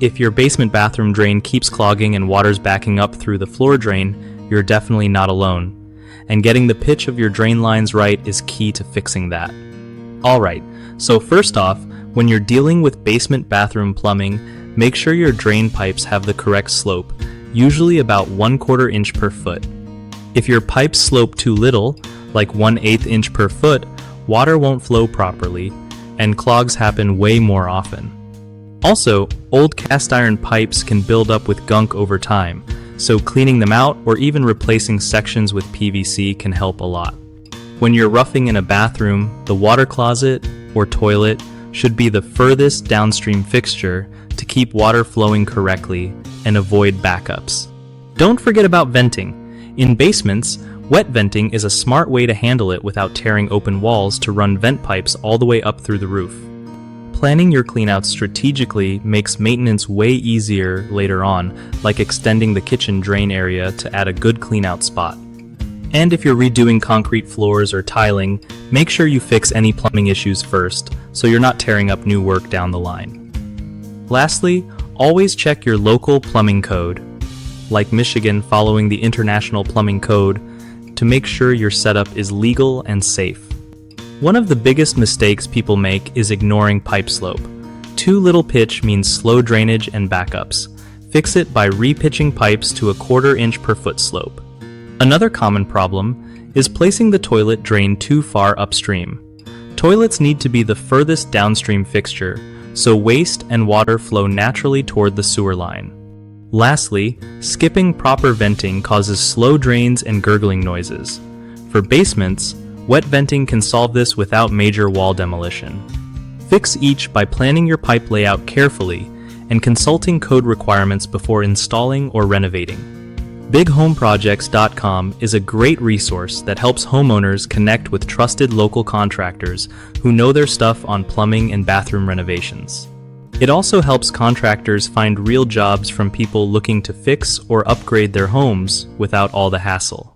If your basement bathroom drain keeps clogging and water's backing up through the floor drain, you're definitely not alone. And getting the pitch of your drain lines right is key to fixing that. Alright, so first off, when you're dealing with basement bathroom plumbing, make sure your drain pipes have the correct slope, usually about 1/4 inch per foot. If your pipes slope too little, like 1/8 inch per foot, water won't flow properly, and clogs happen way more often. Also, old cast iron pipes can build up with gunk over time, so cleaning them out or even replacing sections with PVC can help a lot. When you're roughing in a bathroom, the water closet or toilet should be the furthest downstream fixture to keep water flowing correctly and avoid backups. Don't forget about venting. In basements, wet venting is a smart way to handle it without tearing open walls to run vent pipes all the way up through the roof. Planning your cleanouts strategically makes maintenance way easier later on, like extending the kitchen drain area to add a good cleanout spot. And if you're redoing concrete floors or tiling, make sure you fix any plumbing issues first, so you're not tearing up new work down the line. Lastly, always check your local plumbing code, like Michigan following the International Plumbing Code, to make sure your setup is legal and safe. One of the biggest mistakes people make is ignoring pipe slope. Too little pitch means slow drainage and backups. Fix it by repitching pipes to 1/4 inch per foot slope. Another common problem is placing the toilet drain too far upstream. Toilets need to be the furthest downstream fixture, so waste and water flow naturally toward the sewer line. Lastly, skipping proper venting causes slow drains and gurgling noises. For basements, wet venting can solve this without major wall demolition. Fix each by planning your pipe layout carefully and consulting code requirements before installing or renovating. BigHomeProjects.com is a great resource that helps homeowners connect with trusted local contractors who know their stuff on plumbing and bathroom renovations. It also helps contractors find real jobs from people looking to fix or upgrade their homes without all the hassle.